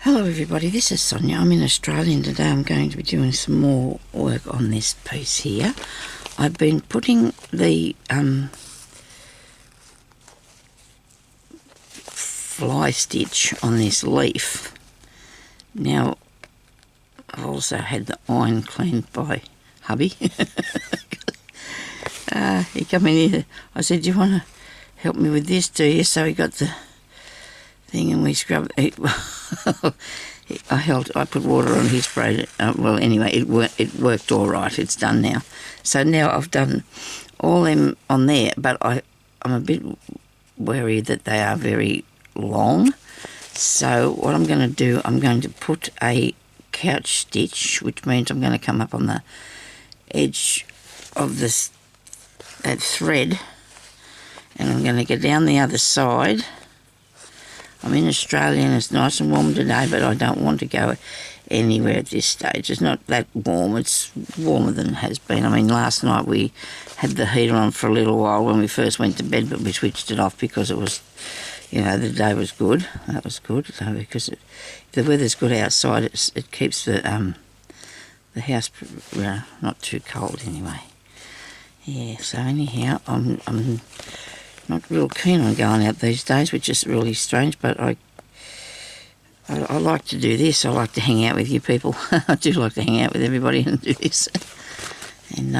Hello everybody, this is Sonia. I'm in Australia and today I'm going to be doing some more work on this piece here. I've been putting the fly stitch on this leaf. Now, I've also had the iron cleaned by hubby. He come in here, I said, do you want to help me with this, do you? So he got the thing and we scrubbed it. I put water on his spray. Well, anyway, it worked all right. It's done now. So now I've done all them on there, but I'm a bit wary that they are very long. So what I'm going to do, I'm going to put a couch stitch, which means I'm going to come up on the edge of that thread, and I'm going to go down the other side. I'm in Australia and it's nice and warm today, but I don't want to go anywhere at this stage. It's not that warm. It's warmer than it has been. I mean, last night we had the heater on for a little while when we first went to bed, but we switched it off because it was, the day was good. That was good. So because if the weather's good outside, it keeps the house not too cold anyway. Yeah, so anyhow, I'm not real keen on going out these days, which is really strange, but I like to do this. I like to hang out with you people. I do like to hang out with everybody and do this. And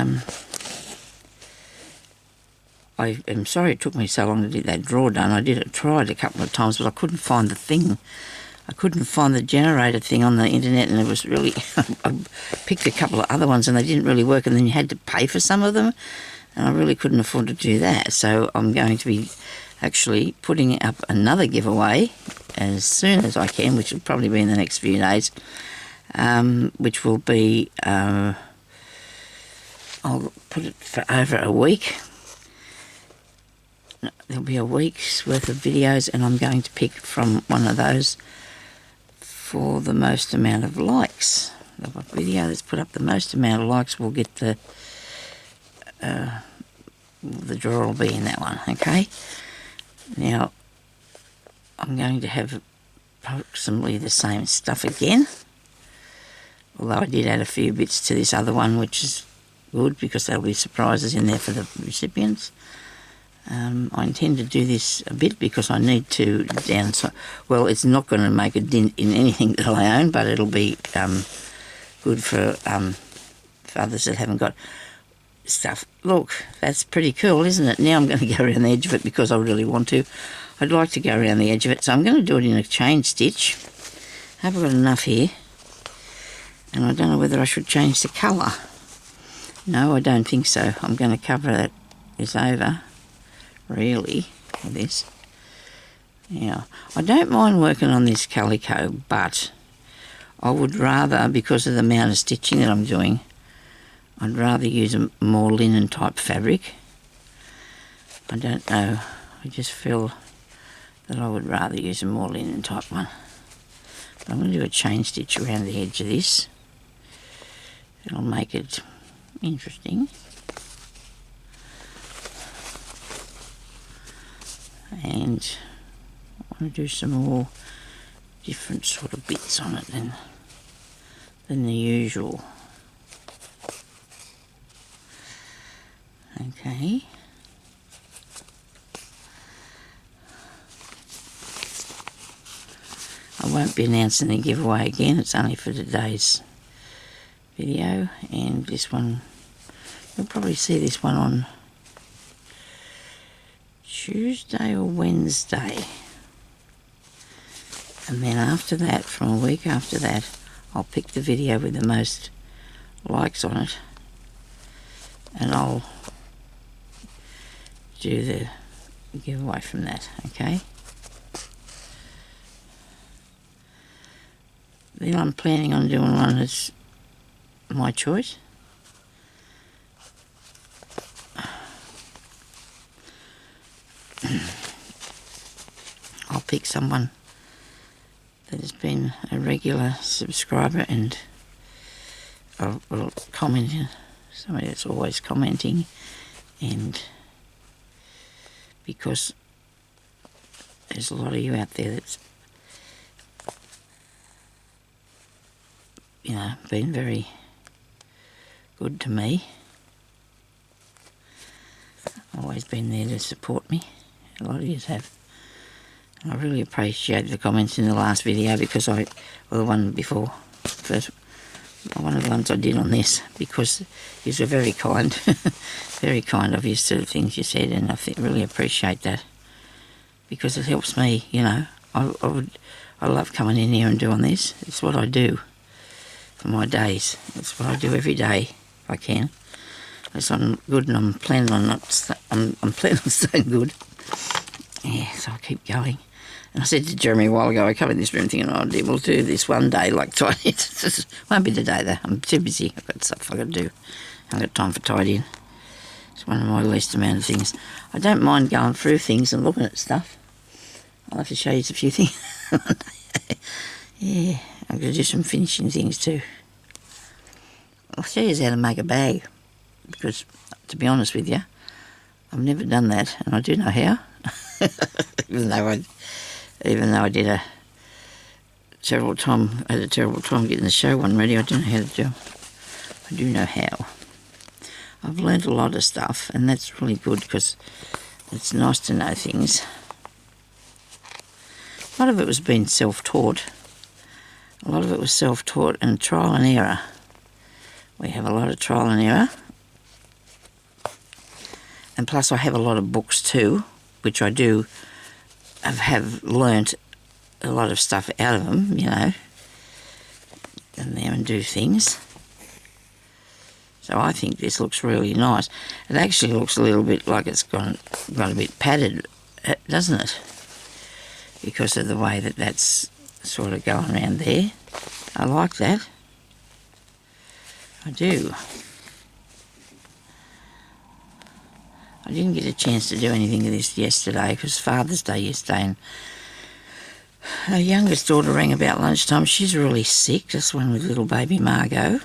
I am sorry it took me so long to get that drawer done. I tried a couple of times, but I couldn't find the thing. I couldn't find the generator thing on the internet, and it was really... I picked a couple of other ones and they didn't really work, and then you had to pay for some of them. And I really couldn't afford to do that. So I'm going to be actually putting up another giveaway as soon as I can, which will probably be in the next few days, which will be, I'll put it for over a week. There'll be a week's worth of videos, and I'm going to pick from one of those for the most amount of likes. The video that's put up the most amount of likes will get the drawer will be in that one, okay? Now, I'm going to have approximately the same stuff again, although I did add a few bits to this other one, which is good because there'll be surprises in there for the recipients. I intend to do this a bit because I need to well, it's not going to make a dent in anything that I own, but it'll be good for others that haven't got stuff. Look, that's pretty cool, isn't it? Now I'm going to go around the edge of it because I really want to. I'd like to go around the edge of it, so I'm going to do it in a chain stitch. Have I got enough here? And I don't know whether I should change the colour. No, I don't think so. I'm going to cover this over, really, with this. Now, I don't mind working on this calico, but I would rather, because of the amount of stitching that I'm doing, I'd rather use a more linen type fabric. I don't know, I just feel that I would rather use a more linen type one. But I'm going to do a chain stitch around the edge of this. It'll make it interesting. And I want to do some more different sort of bits on it than the usual. Okay. I won't be announcing the giveaway again, it's only for today's video, and this one, you'll probably see this one on Tuesday or Wednesday. And then after that, from a week after that, I'll pick the video with the most likes on it, and I'll do the giveaway from that, okay? Then I'm planning on doing one that's my choice. I'll pick someone that has been a regular subscriber and will comment, somebody that's always commenting, and because there's a lot of you out there that's been very good to me. Always been there to support me. A lot of you have. And I really appreciate the comments in the last video because the one before, one of the ones I did on this, because you were very kind, very kind of you to the things you said, and I really appreciate that because it helps me, I love coming in here and doing this. It's what I do for my days. It's what I do every day if I can. Unless I'm good, and I'm planning on I'm planning on staying good. Yeah, so I'll keep going. And I said to Jeremy a while ago, I come in this room thinking, we'll do this one day, like tidy. It won't be today though. I'm too busy. I've got stuff I've got to do. I haven't got time for tidying. It's one of my least amount of things. I don't mind going through things and looking at stuff. I'll have to show you a few things. Yeah, I'm going to do some finishing things too. I'll show you how to make a bag, because to be honest with you, I've never done that, and I do know how. even though I did had a terrible time getting the show one ready, I don't know how to do. I do know how. I've learned a lot of stuff, and that's really good because it's nice to know things. A lot of it was being self-taught. A lot of it was self-taught and trial and error. We have a lot of trial and error. And plus I have a lot of books too, which I do have learnt a lot of stuff out of them, and there and do things. So I think this looks really nice. It actually looks a little bit like it's gone a bit padded, doesn't it? Because of the way that's sort of going around there. I like that. I do. I didn't get a chance to do anything of this yesterday because Father's Day yesterday, and our youngest daughter rang about lunchtime. She's really sick, just one with little baby Margot.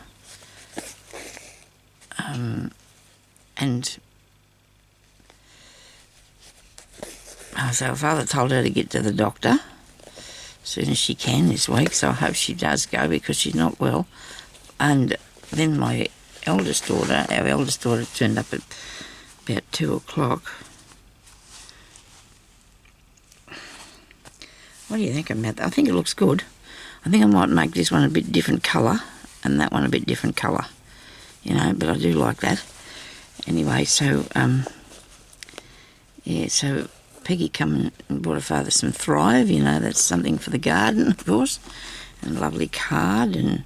So Father told her to get to the doctor as soon as she can this week, so I hope she does go because she's not well. And then our eldest daughter turned up at about 2 o'clock. What do you think about that? I think it looks good. I think I might make this one a bit different colour and that one a bit different colour, but I do like that. Anyway, so, so Peggy come and bought her father some Thrive, that's something for the garden, of course, and a lovely card, and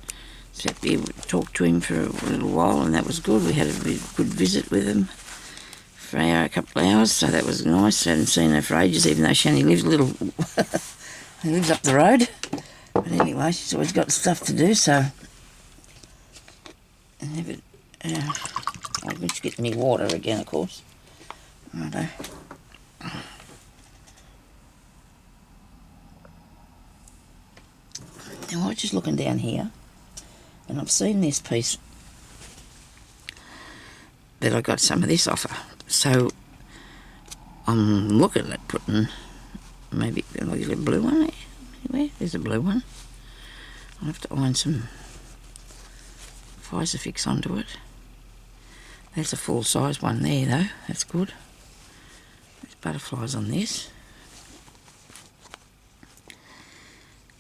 sat there, talked to him for a little while, and that was good. We had a good visit with him for a couple of hours, so that was nice. I hadn't seen her for ages, even though she only lives she lives up the road. But anyway, she's always got stuff to do, so... I'll just get me water again, of course. Righto. Now, I was just looking down here, and I've seen this piece that I got some of this off her. So, I'm looking at putting, maybe, is there a blue one there? Anywhere? There's a blue one. I'll have to iron some Visifix onto it. That's a full size one there though, that's good. There's butterflies on this.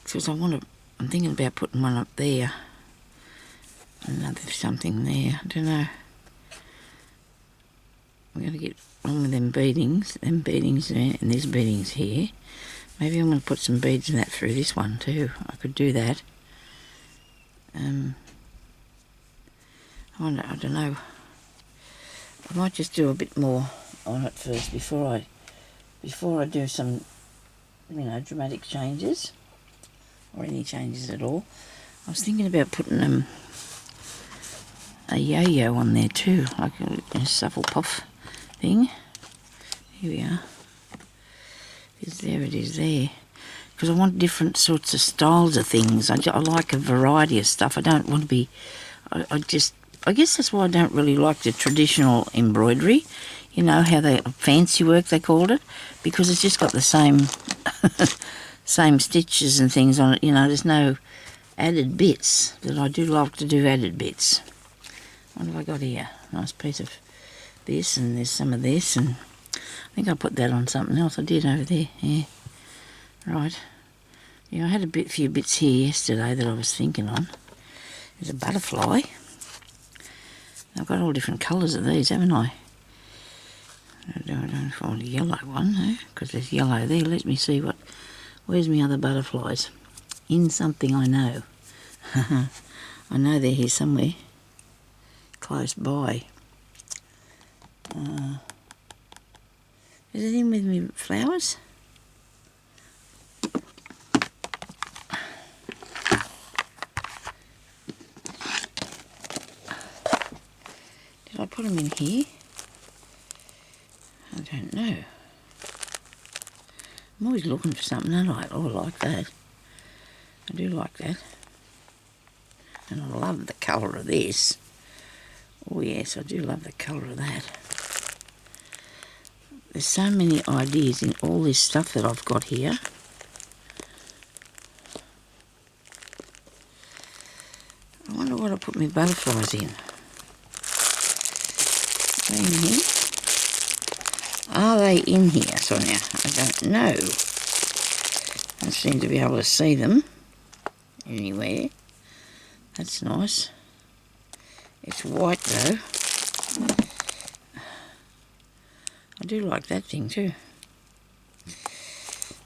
Because I'm thinking about putting one up there. Another something there, I don't know. I'm going to get on with them beadings there, and there's beadings here. Maybe I'm going to put some beads in that through this one too. I could do that. I don't know. I might just do a bit more on it first before I do some, dramatic changes or any changes at all. I was thinking about putting a yo-yo on there too, like a shuffle puff thing. Here we are. It is there. Because I want different sorts of styles of things. I like a variety of stuff. I don't want to be... I guess that's why I don't really like the traditional embroidery. How they... fancy work, they called it. Because it's just got the same... same stitches and things on it. There's no added bits, that I do like to do added bits. What have I got here? Nice piece of this, and there's some of this, and I think I put that on something else. I did over there, yeah. Right. Yeah, I had a few bits here yesterday that I was thinking on. There's a butterfly. I've got all different colours of these, haven't I? I don't find a yellow one, because there's yellow there. Let me see where's my other butterflies? In something I know. I know they're here somewhere, close by. Is it in with me flowers? Did I put them in here? I don't know. I'm always looking for something, aren't I? Oh, I like that. I do like that. And I love the colour of this. Oh yes, I do love the colour of that. There's so many ideas in all this stuff that I've got here. I wonder what I put my butterflies in. Are they in here? Are they in here, Sonia? I don't know. I seem to be able to see them anywhere. That's nice. It's white though. I do like that thing too.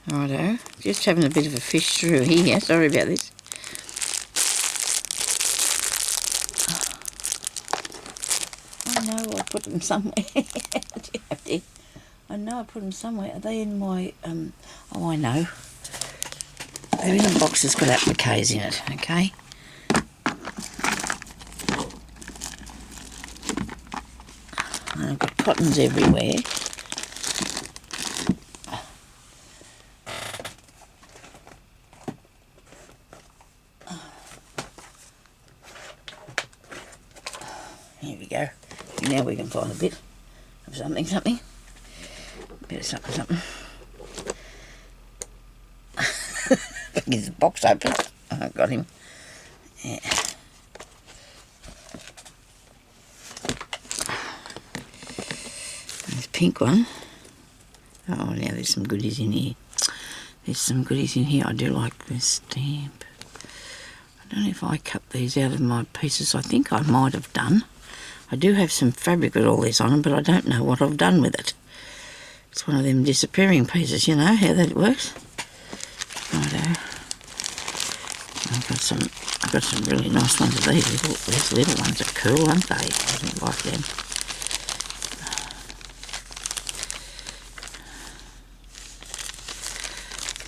Righto. Just having a bit of a fish through here. Sorry about this. I know I put them somewhere. I know I put them somewhere. Are they in my... oh, I know. They're in a box that's got appliques in it, okay? And I've got cottons everywhere. Here we go. Now we can find a bit of something. Bit of something. Get the box open. Oh, I got him. Yeah. This pink one. Oh, now there's some goodies in here. I do like this stamp. I don't know if I cut these out of my pieces. I think I might have done. I do have some fabric with all this on them, but I don't know what I've done with it. It's one of them disappearing pieces, you know how that works. Righto. I've got some really nice ones of these little ones are cool, aren't they? I don't like them.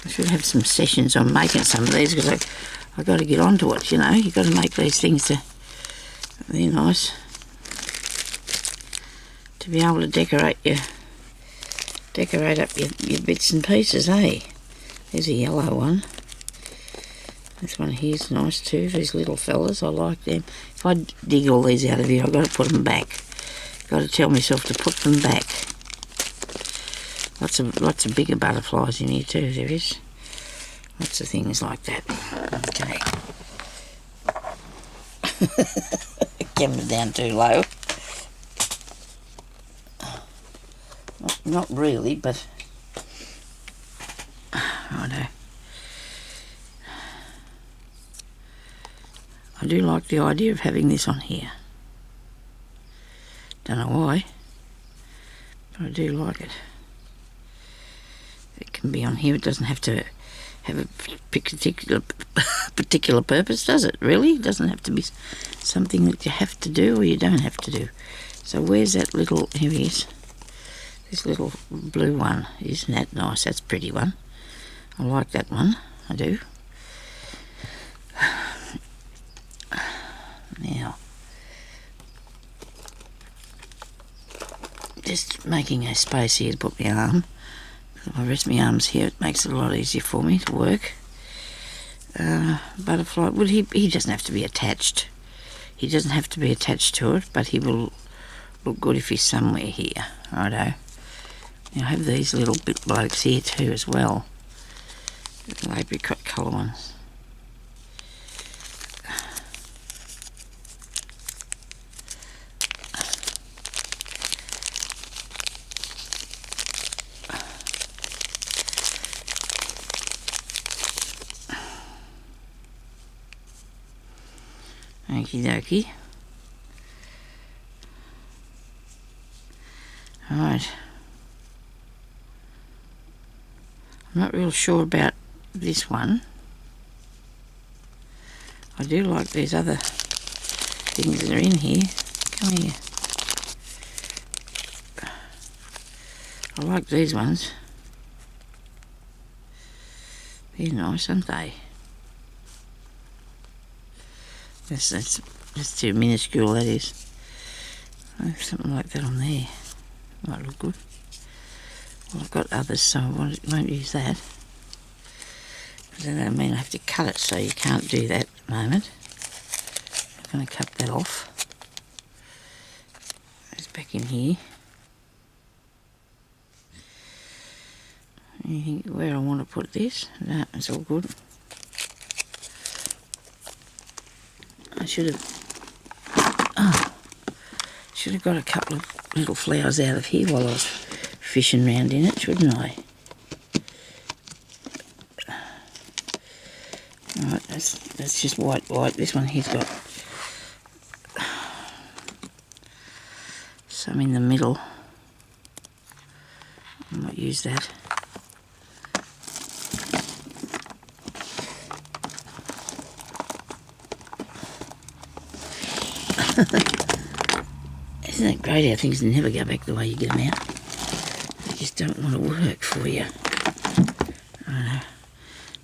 I should have some sessions on making some of these, because I've got to get onto it, you know. You've got to make these things they're nice. To be able to decorate up your bits and pieces, eh? There's a yellow one. This one here's nice too, these little fellas, I like them. If I dig all these out of here, I've got to put them back. Got to tell myself to put them back. Lots of bigger butterflies in here too, there is. Lots of things like that. Okay. Camera down too low. Not really, but righto. I do like the idea of having this on here. Don't know why, but I do like it. It can be on here. It doesn't have to have a particular purpose, does it? Really? It doesn't have to be something that you have to do or you don't have to do. So where's that little... Here he is. This little blue one. Isn't that nice? That's a pretty one. I like that one. I do. Now, just making a space here to put my arm. If I rest my arms here, it makes it a lot easier for me to work. Butterfly, well, he doesn't have to be attached. He doesn't have to be attached to it, but he will look good if he's somewhere here. Righto. Now I have these little bit blokes here too as well. Little apricot colour ones. Okie dokie. Right. I'm not real sure about this one. I do like these other things that are in here. Come here. I like these ones. They're nice, aren't they? That's too minuscule, that is. Something like that on there might look good. Well, I've got others, so I won't use that. But then I mean I have to cut it, so you can't do that at the moment. I'm going to cut that off. It's back in here. You think where I want to put this? No, it's all good. I should have got a couple of little flowers out of here while I was fishing round in it, shouldn't I? Right, that's just white. This one here's got some in the middle. I might use that. Isn't it great how things never go back the way you get them out? They just don't want to work for you.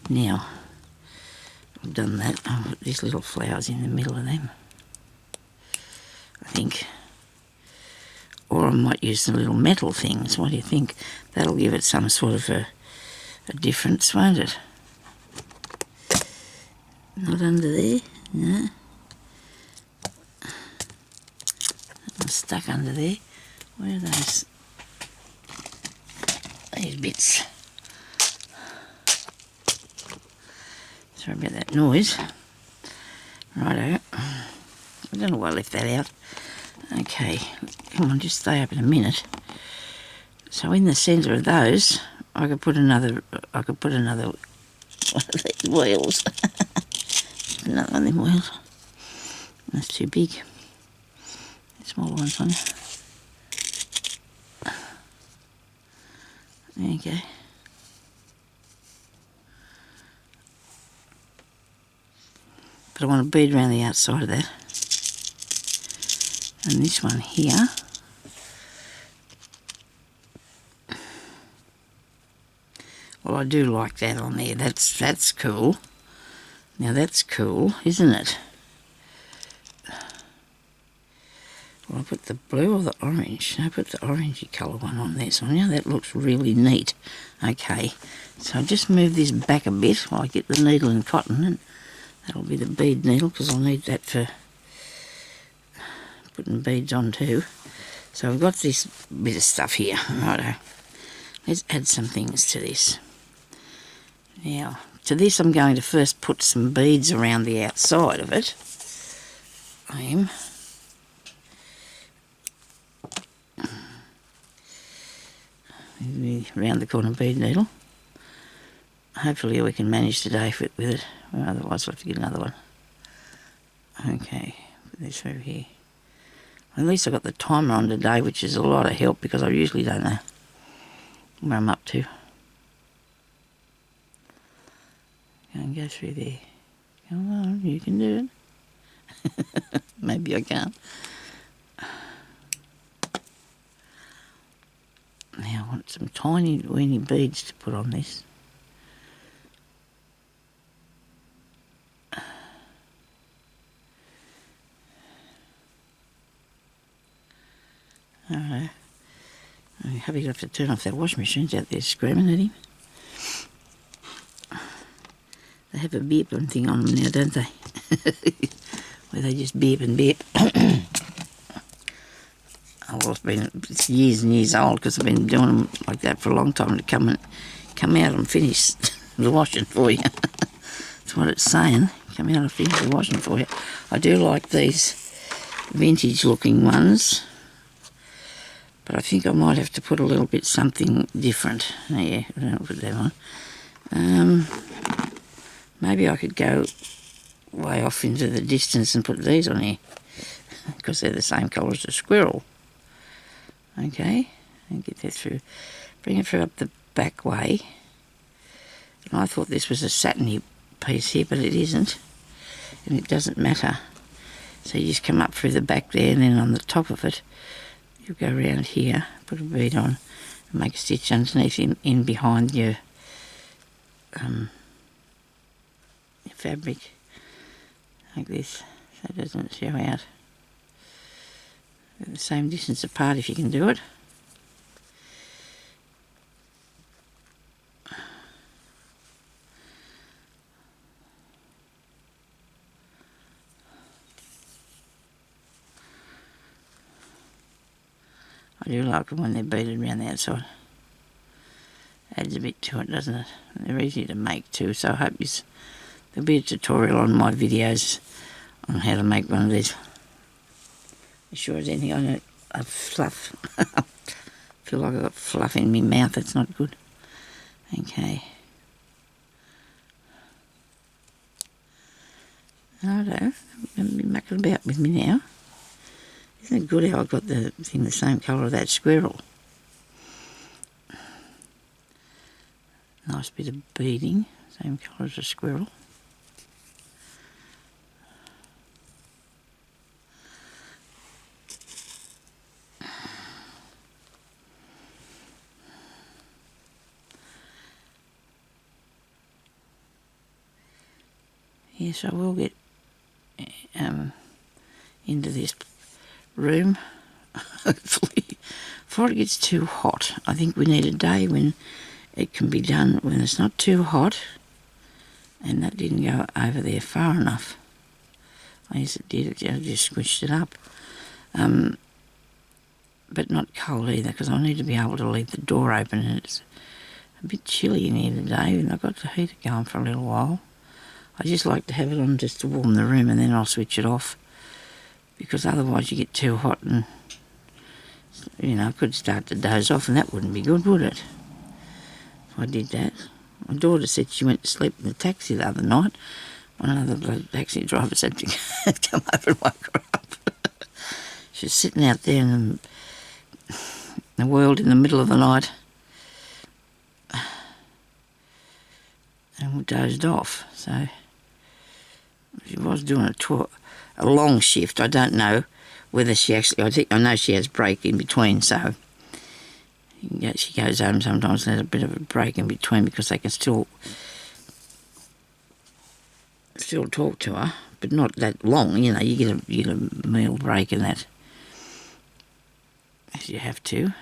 Now, I've done that. I'll put these little flowers in the middle of them, I think. Or I might use the little metal things. What do you think? That'll give it some sort of a difference, won't it? Not under there? No. I'm stuck under there. Where are those? These bits. Sorry about that noise. Righto. I don't know why I left that out. Okay, come on, just stay up in a minute. So in the centre of those, I could put another one of these wheels. Another one of them wheels. That's too big. Smaller ones on it. There you go. But I want a bead around the outside of that. And this one here. Well, I do like that on there. That's cool. Now that's cool, isn't it? Well, I put the blue or the orange. I put the orangey colour one on there. So now that looks really neat. Okay, so I'll just move this back a bit while I get the needle and cotton, and that'll be the bead needle because I'll need that for putting beads on too. So I've got this bit of stuff here. Righto. Let's add some things to this. Now, to this I'm going to first put some beads around the outside of it. I am. Round the corner bead needle. Hopefully we can manage today with it, or otherwise we'll have to get another one. Okay, put this over here. At least I got the timer on today, which is a lot of help because I usually don't know where I'm up to. Go and go through there. Come on, you can do it. Maybe I can't. Now I want some tiny weeny beads to put on this. Alright. I'm happy to have to turn off that washing machine's out there screaming at him. They have a beeping thing on them now, don't they? Where they just beep and beep. It's years and years old because I've been doing them like that for a long time to come out and finish the washing for you. That's what it's saying. Come out and finish the washing for you. I do like these vintage looking ones, but I think I might have to put a little bit something different. Oh, yeah, I don't put that on. Maybe I could go way off into the distance and put these on here because they're the same colour as a squirrel. Okay, and get that through. Bring it through up the back way. And I thought this was a satiny piece here, but it isn't. And it doesn't matter. So you just come up through the back there, and then on the top of it, you go around here, put a bead on, and make a stitch underneath in behind your fabric, like this, so it doesn't show out. They're the same distance apart if you can do it. I do like them when they're beaded around the outside. Adds a bit to it, doesn't it? They're easy to make too, so I hope there'll be a tutorial on my videos on how to make one of these. As sure as anything, I know I fluff. Feel like I've got fluff in my mouth, that's not good. Okay. Righto, don't be mucking about with me now. Isn't it good how I've got the thing the same colour of that squirrel? Nice bit of beading, same colour as a squirrel. Yes, I will get into this room, hopefully, before it gets too hot. I think we need a day when it can be done when it's not too hot, and that didn't go over there far enough. Yes, it did, I just squished it up. But not cold either, because I need to be able to leave the door open, and it's a bit chilly in here today, and I've got the heater going for a little while. I just like to have it on just to warm the room, and then I'll switch it off, because otherwise you get too hot and, you know, I could start to doze off, and that wouldn't be good, would it? If I did that. My daughter said she went to sleep in the taxi the other night. One of the taxi drivers had to come over and wake her up. She was sitting out there in the world in the middle of the night and dozed off, so she was doing a long shift. I don't know whether she actually, I know she has a break in between, so she goes home sometimes and has a bit of a break in between because they can still talk to her, but not that long, you know, you get a meal break and that, as you have to.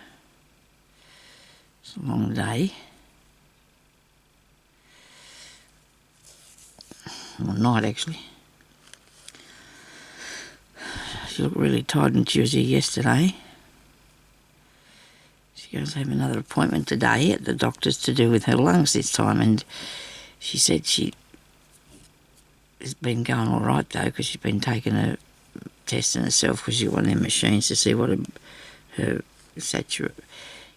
It's a long day. Or night, actually. She looked really tired when she was here yesterday. She goes to have another appointment today at the doctor's to do with her lungs this time, and she said she has been going all right though, because she's been taking a test in herself, because she's one of them machines to see what her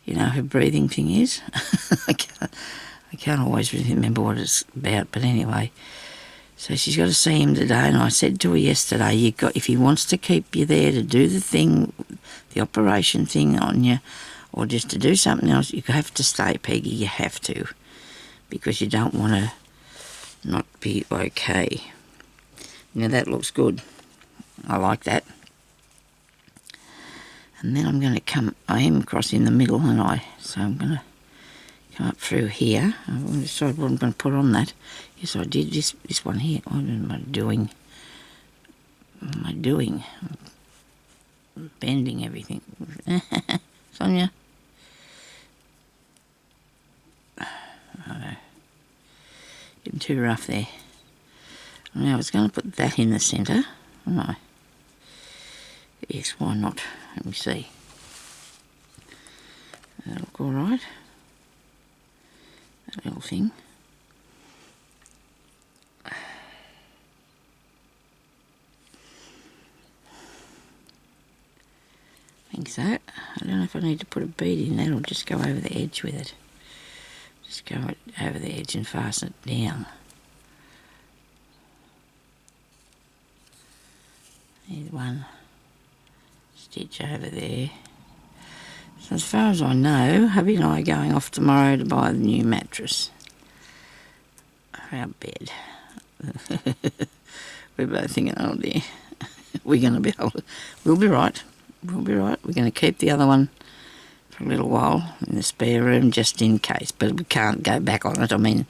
her breathing thing is. I can't always really remember what it's about, but anyway. So she's got to see him today, and I said to her yesterday, if he wants to keep you there to do the thing, the operation thing on you, or just to do something else, you have to stay, Peggy, you have to, because you don't want to not be okay. Now that looks good. I like that. And then I'm going to I am across in the middle, so I'm going to come up through here. I'm going to decide what I'm going to put on that. Yes, I did this one here. What am I doing? What am I doing? Bending everything. Sonia? Oh, getting too rough there. Now I was going to put that in the centre. Oh, yes, why not? Let me see. That'll look all right. That little thing. I think so. I don't know if I need to put a bead in that or just go over the edge with it. Just go over the edge and fasten it down. with one stitch over there. So as far as I know, hubby and I are going off tomorrow to buy the new mattress for our bed. We're both thinking, oh dear, we're going to be able to, we'll be right. We're going to keep the other one for a little while in the spare room just in case, but we can't go back on it. I mean,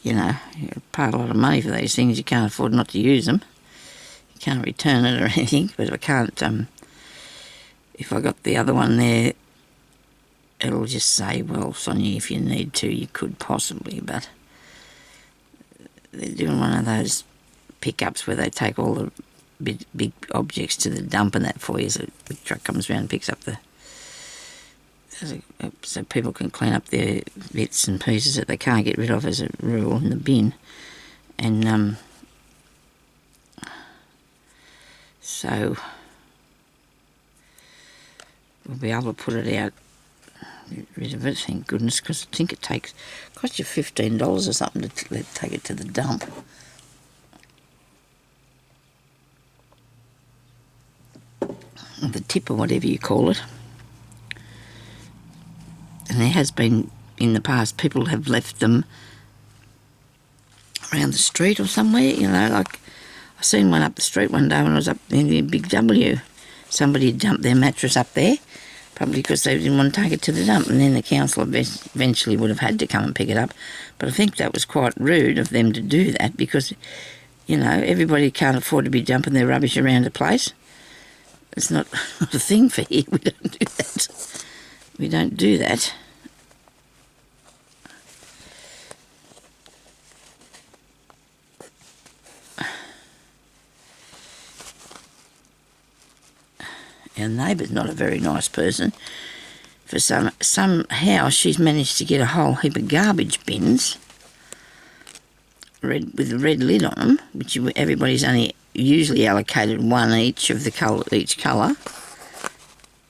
you know, you pay a lot of money for these things, you can't afford not to use them. You can't return it or anything, but I can't, if I got the other one there, it'll just say, well, Sonia, if you need to, you could possibly, but they're doing one of those pickups where they take all the big objects to the dump and that for you, so the truck comes around and picks up the... so people can clean up their bits and pieces that they can't get rid of as a rule in the bin. And so we'll be able to put it out, get rid of it, thank goodness, because I think it costs you $15 or something to take it to the dump. The tip or whatever you call it. And there has been, in the past, people have left them around the street or somewhere, you know, like I seen one up the street one day when I was up in the Big W. Somebody had dumped their mattress up there, probably because they didn't want to take it to the dump, and then the council eventually would have had to come and pick it up. But I think that was quite rude of them to do that because, you know, everybody can't afford to be dumping their rubbish around the place. It's not a thing for here. We don't do that. We don't do that. Our neighbour's not a very nice person. For somehow she's managed to get a whole heap of garbage bins with a red lid on them, which everybody's only usually allocated one each of each colour.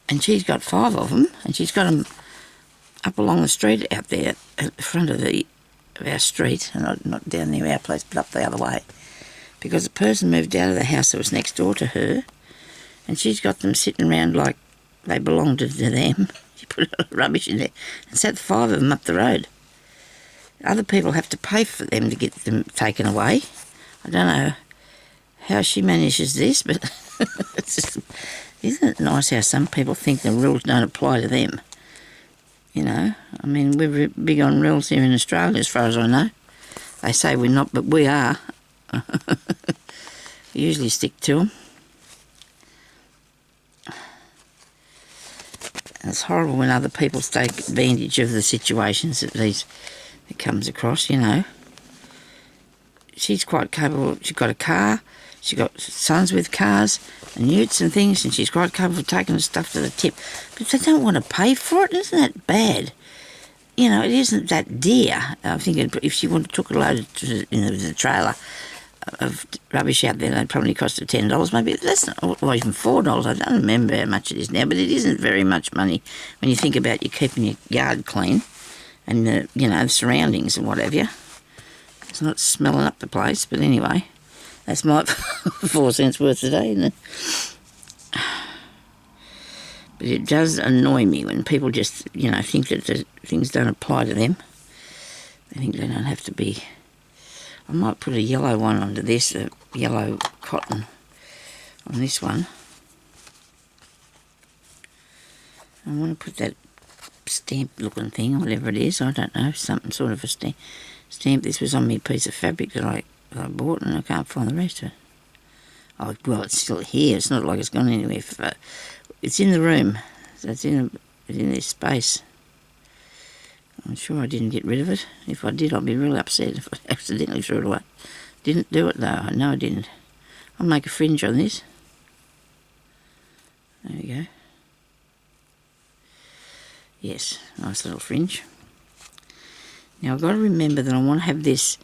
And she's got 5 of them, and she's got them up along the street out there at the front of our street, and not down near our place, but up the other way. Because a person moved out of the house that was next door to her, and she's got them sitting around like they belonged to them. She put a lot of rubbish in there and set 5 of them up the road. Other people have to pay for them to get them taken away. I don't know how she manages this, but it's just, isn't it nice how some people think the rules don't apply to them? You know, I mean, we're big on rules here in Australia as far as I know. They say we're not, but we are. We usually stick to them. And it's horrible when other people take advantage of the situations that it comes across, you know. She's quite capable. She's got a car. She's got sons with cars and utes and things, and she's quite capable of taking the stuff to the tip. But they don't want to pay for it. Isn't that bad? You know, it isn't that dear. I think if she took a load to the trailer of rubbish out there, they'd probably cost her $10, maybe less, or even $4. I don't remember how much it is now, but it isn't very much money when you think about you keeping your yard clean and the surroundings and what have you. It's not smelling up the place, but anyway, that's my 4 cents worth today, isn't it? But it does annoy me when people just, think that things don't apply to them. They think they don't have to be. I might put a yellow one onto this, a yellow cotton on this one. I want to put that stamp-looking thing, whatever it is, I don't know, something sort of a stamp. This was on me piece of fabric that I bought, and I can't find the rest of it. Oh, well, it's still here. It's not like it's gone anywhere. It's in the room. So it's in this space. I'm sure I didn't get rid of it. If I did, I'd be really upset if I accidentally threw it away. Didn't do it, though. I know I didn't. I'll make a fringe on this. There we go. Yes, nice little fringe. Now, I've got to remember that I want to have this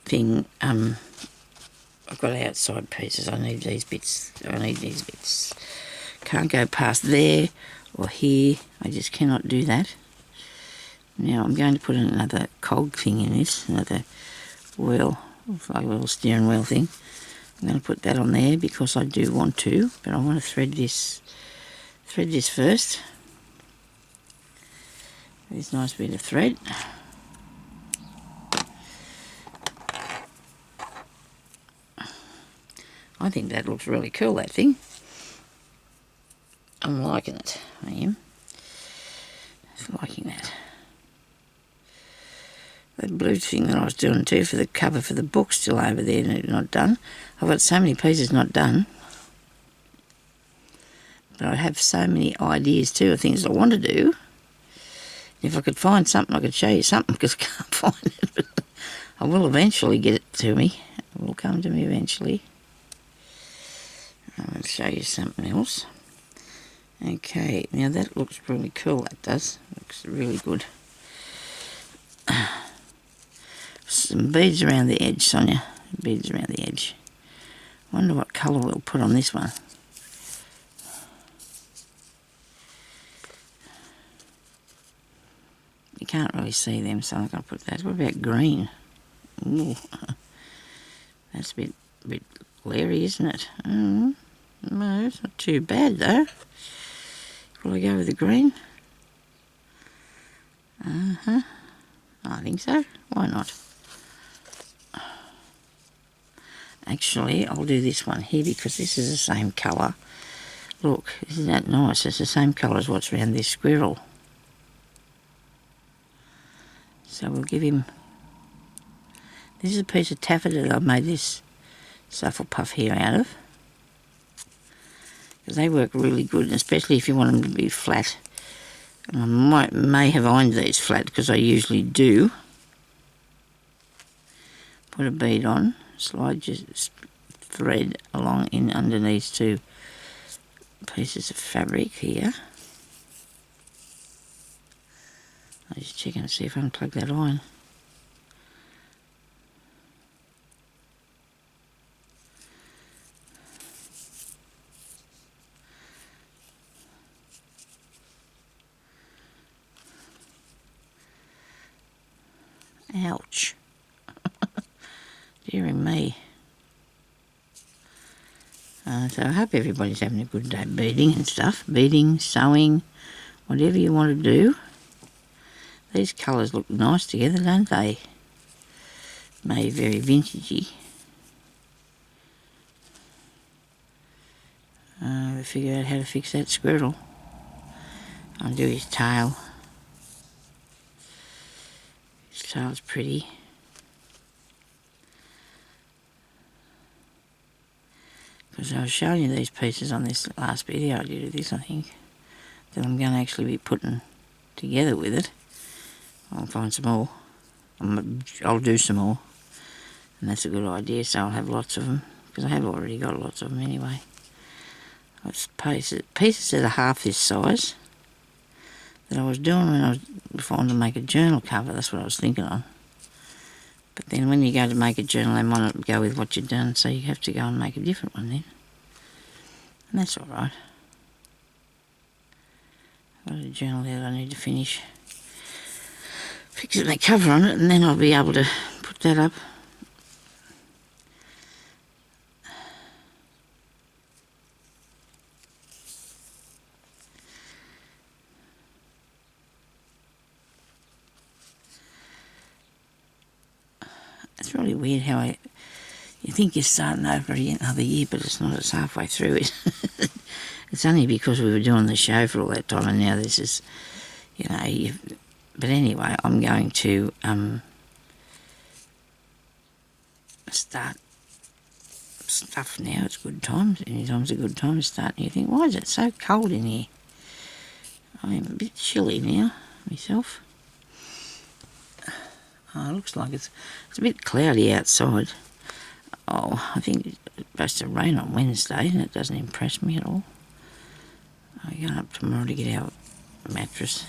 thing. I've got outside pieces. I need these bits. Can't go past there or here. I just cannot do that. Now I'm going to put another cog thing in this, another wheel, like a little steering wheel thing. I'm going to put that on there because I do want to, but I want to thread this first. This nice bit of thread. I think that looks really cool, that thing. I'm liking it. I am. Just liking that. That blue thing that I was doing too for the cover for the book still over there, not done. I've got so many pieces not done. But I have so many ideas too of things I want to do. If I could find something, I could show you something because I can't find it. But I will eventually get it to me. It will come to me eventually. I'll show you something else. Okay, now that looks really cool, that does. Looks really good. Some beads around the edge, Sonia. Beads around the edge. Wonder what colour we'll put on this one. You can't really see them, so I'm going to put that. What about green? Ooh. That's a bit glary, isn't it? No, it's not too bad though. Will I go with the green? I think so. Why not? Actually, I'll do this one here because this is the same colour. Look, isn't that nice? It's the same colour as what's around this squirrel. So we'll give him... This is a piece of taffeta that I made this Shufflepuff here out of. Because they work really good, especially if you want them to be flat. And I may have ironed these flat because I usually do. Put a bead on, slide your thread along in under these two pieces of fabric here. I'll just check and see if I can plug that iron. Ouch. Dearie me. So I hope everybody's having a good day beading and stuff. Beading, sewing, whatever you want to do. These colours look nice together, don't they? Maybe very vintagey. We'll figure out how to fix that squirrel. I'll do his tail. His tail's pretty. Because I was showing you these pieces on this last video I did of this, I think, that I'm going to actually be putting together with it. I'll find some more. I'll do some more. And that's a good idea, so I'll have lots of them. Because I have already got lots of them anyway. It's pieces that are half this size that I was doing when I was wanting to make a journal cover. That's what I was thinking on. But then when you go to make a journal, they might not go with what you've done, so you have to go and make a different one then. And that's all right. I've got a journal there that I need to finish. Fix my cover on it, and then I'll be able to put that up. It's really weird how you think you're starting over another year, but it's not. It's halfway through it. It's only because we were doing the show for all that time, and now this is, you know. But anyway, I'm going to start stuff now. It's good times. Anytime's a good time to start. And you think, why is it so cold in here? I'm a bit chilly now myself. Oh, it looks like it's a bit cloudy outside. Oh, I think it's supposed to rain on Wednesday, and it doesn't impress me at all. I'm going up tomorrow to get our mattress.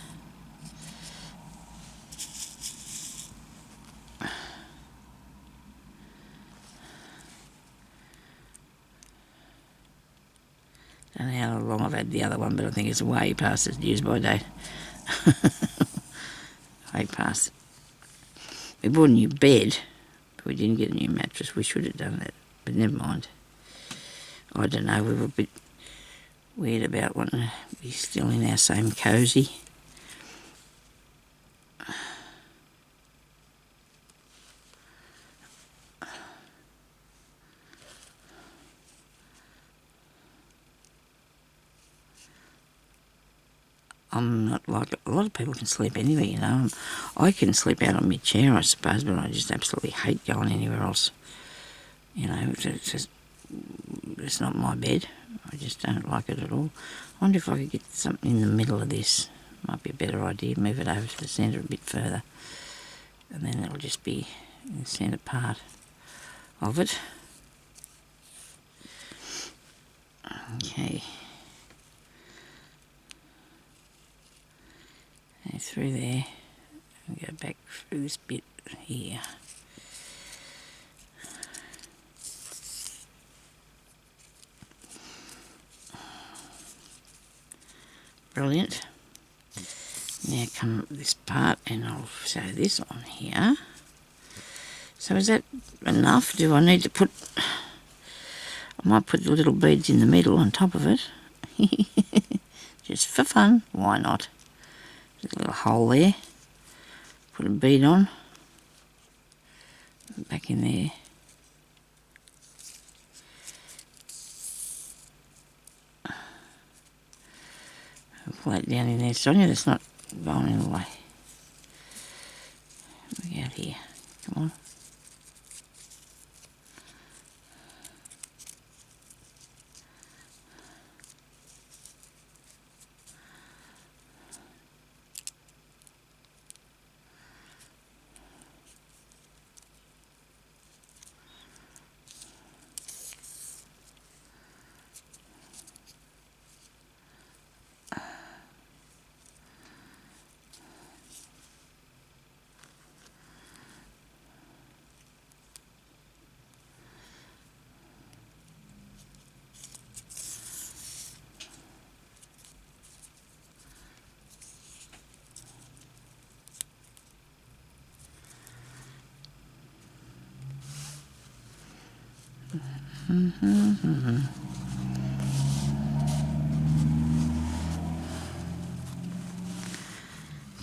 Don't know how long I've had the other one, but I think it's way past its use by date. Way past it. We bought a new bed, but we didn't get a new mattress. We should have done that, but never mind. I don't know, we were a bit weird about wanting to be still in our same cosy. I'm not like a lot of people can sleep anywhere, you know. I can sleep out on my chair, I suppose, but I just absolutely hate going anywhere else. You know, it's not my bed. I just don't like it at all. I wonder if I could get something in the middle of this. Might be a better idea. Move it over to the centre a bit further, and then it'll just be in the centre part of it. Okay. And through there, and go back through this bit here. Brilliant. Now come up this part and I'll sew this on here. So is that enough? Do I need to put... I might put the little beads in the middle on top of it. Just for fun. Why not? There's a little hole there. Put a bead on. Back in there. Pull that down in there, Sonia. That's not going in the way. Look out here. Come on.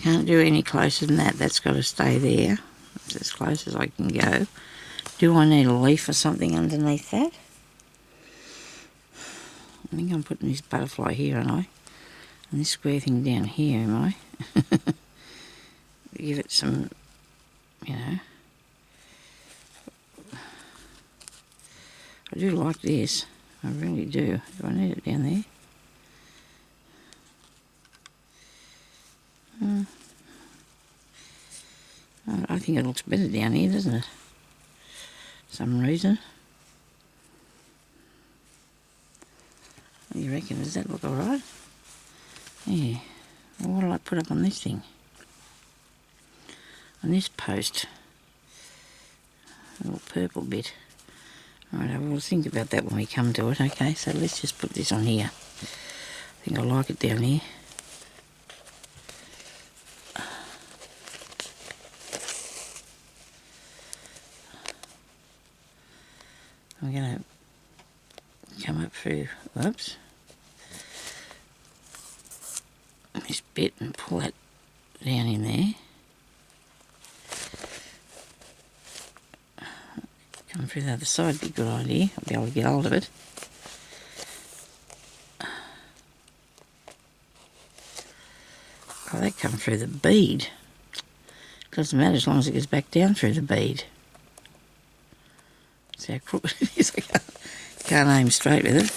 Can't do any closer than that. That's got to stay there. It's as close as I can go. Do I need a leaf or something underneath that? I think I'm putting this butterfly here, aren't I? And this square thing down here, am I? Give it some, you know. I do like this. I really do. Do I need it down there? I think it looks better down here, doesn't it? For some reason. What do you reckon? Does that look alright? Yeah. Well, what will I put up on this thing? On this post. A little purple bit. Alright, we'll think about that when we come to it. Okay, so let's just put this on here. I think I like it down here. I'm going to come up through, whoops, this bit and pull that down in there. Come through the other side would be a good idea. I'll be able to get hold of it. Oh, that come through the bead. Doesn't matter as long as it goes back down through the bead. See how crooked it is? I can't aim straight with it.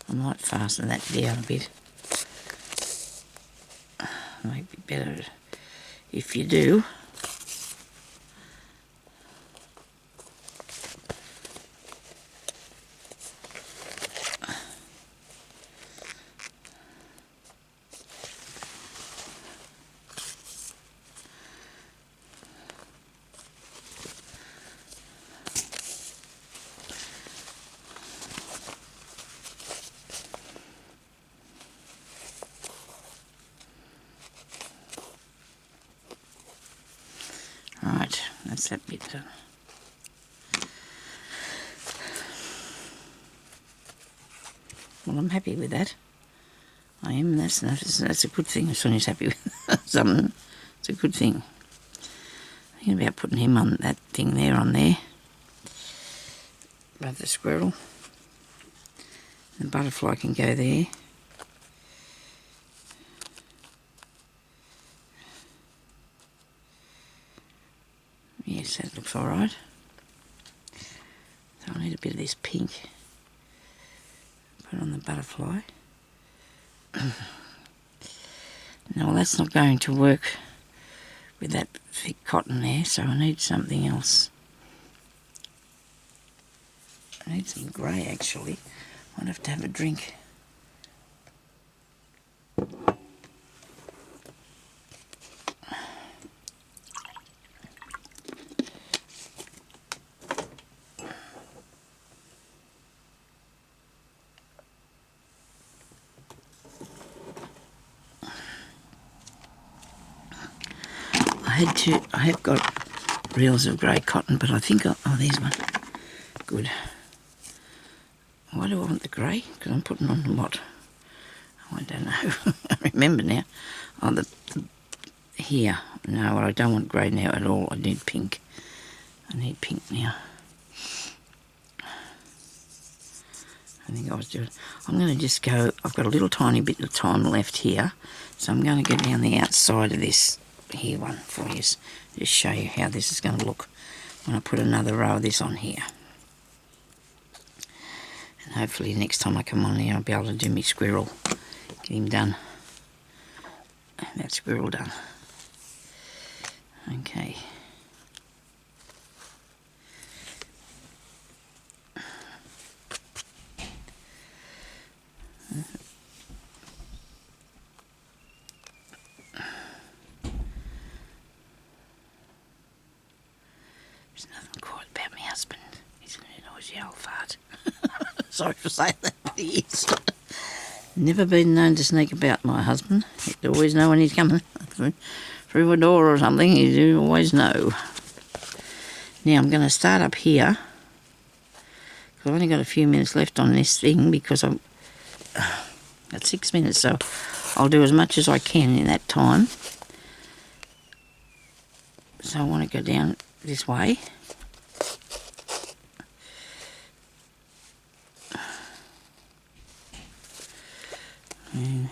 I might fasten that down a bit. Might be better if you do. Right, that's that bit done. Well, I'm happy with that. I am. That's a good thing. Sonia's happy with something. It's a good thing. Thinking about putting him on that thing there, on there. Above the squirrel. The butterfly can go there. Yes, that looks alright. So I need a bit of this pink. Put on the butterfly. No, that's not going to work with that thick cotton there, so I need something else. I need some grey actually. Might have to have a drink. I have got reels of grey cotton, but I think, oh, there's one. Good. Why do I want the grey? Because I'm putting on the what? Oh, I don't know. I remember now. Oh, here. No, I don't want grey now at all. I need pink. I need pink now. I think I was doing... I'm going to just go... I've got a little tiny bit of time left here, so I'm going to go down the outside of this here one for you. Just show you how this is going to look when I put another row of this on here. And hopefully next time I come on here I'll be able to do my squirrel. Get him done. That squirrel done. Okay. There's nothing quite about my husband. He's a noisy old fart. Sorry for saying that, but he is. Never been known to sneak about my husband. He'd always know when he's coming through a door or something. He'd always know. Now I'm going to start up here. I've only got a few minutes left on this thing because I've got 6 minutes, so I'll do as much as I can in that time. So I want to go down this way. And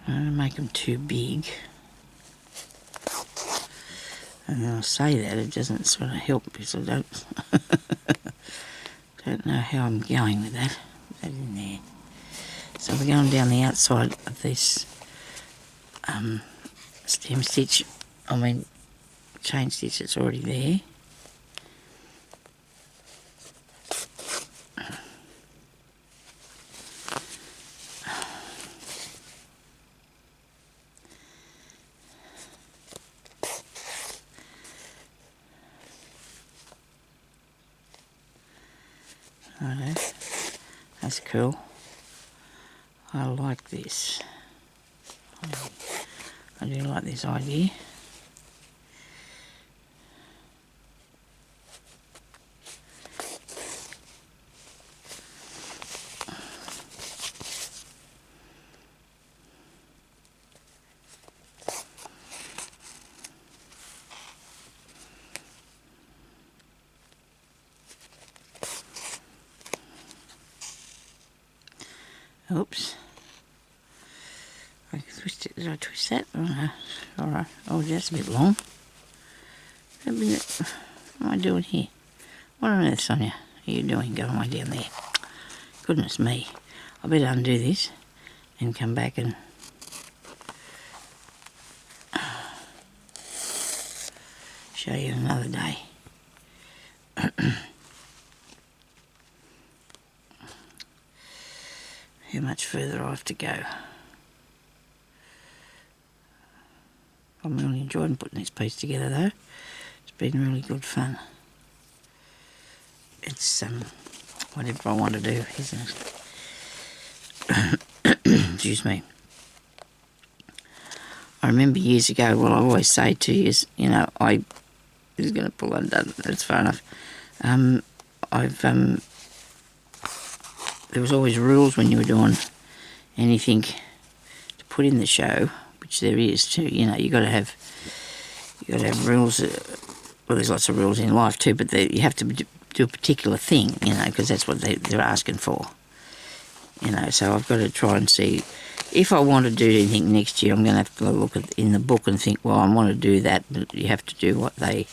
I don't make them too big. And I'll say that, it doesn't sort of help because I don't know how I'm going with that. Put that in there. So we're going down the outside of this stem stitch, chain stitch that's already there. Righto, that's cool. I like this. I do like this idea. Oops. I twisted. Did I twist that? Oh no. Alright. Oh, that's a bit long. What am I doing here? What on earth, Sonia, are you doing going way down there? Goodness me. I better undo this and come back and show you another day. How much further I have to go. I'm really enjoying putting this piece together though. It's been really good fun. It's whatever I want to do, isn't it? Excuse me. I remember years ago, well, I always say to you, I was going to pull undone. That's far enough. There was always rules when you were doing anything to put in the show, which there is too. You got to have rules. Well, there's lots of rules in life too, but you have to do a particular thing, because that's what they're asking for. So I've got to try and see if I want to do anything next year. I'm going to have to look in the book and think, well, I want to do that, but you have to do what they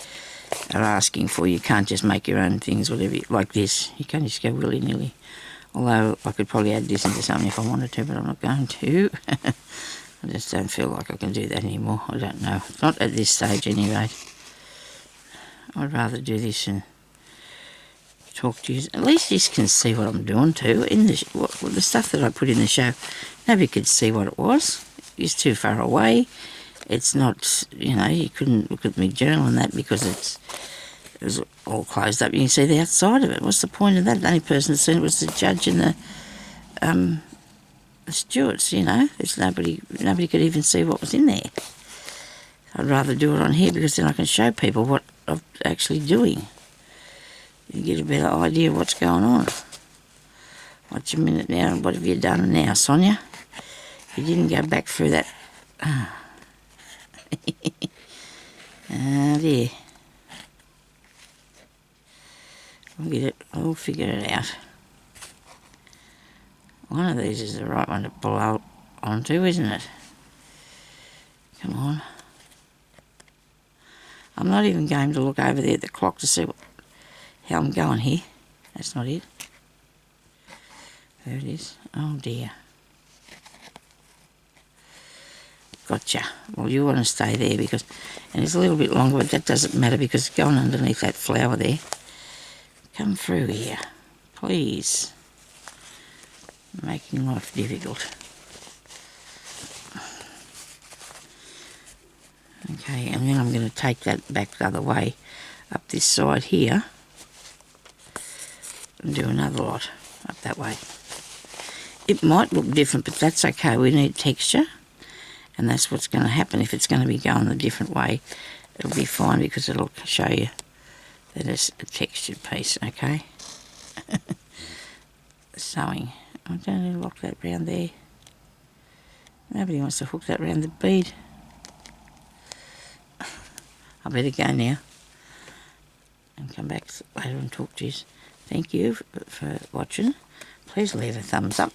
are asking for. You can't just make your own things, whatever, like this. You can't just go willy-nilly. Although I could probably add this into something if I wanted to, but I'm not going to. I just don't feel like I can do that anymore. I don't know. Not at this stage anyway. I'd rather do this and talk to you. At least you can see what I'm doing too. In the stuff that I put in the show, nobody could see what it was. It's too far away. It's not, you couldn't look at my journal and that because it was all closed up. You can see the outside of it. What's the point of that? The only person that seen it was the judge and the stewards. There's nobody could even see what was in there. I'd rather do it on here because then I can show people what I'm actually doing. You get a better idea of what's going on. Watch a minute now. What have you done now, Sonia? You didn't go back through that. Ah, there. I'll figure it out. One of these is the right one to pull out onto, isn't it? Come on. I'm not even going to look over there at the clock to see how I'm going here. That's not it. There it is. Oh dear. Gotcha. Well, you want to stay there and it's a little bit longer, but that doesn't matter because it's going underneath that flower there. Come through here, please. Making life difficult. Okay, and then I'm going to take that back the other way up this side here and do another lot up that way. It might look different, but that's okay. We need texture, and that's what's going to happen. If it's going to be going a different way, it'll be fine because it'll show you that it's a textured piece, okay? Sewing. I don't need to lock that round there. Nobody wants to hook that round the bead. I better go now and come back later and talk to you. Thank you for watching. Please leave a thumbs up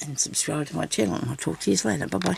and subscribe to my channel, and I'll talk to you later. Bye-bye.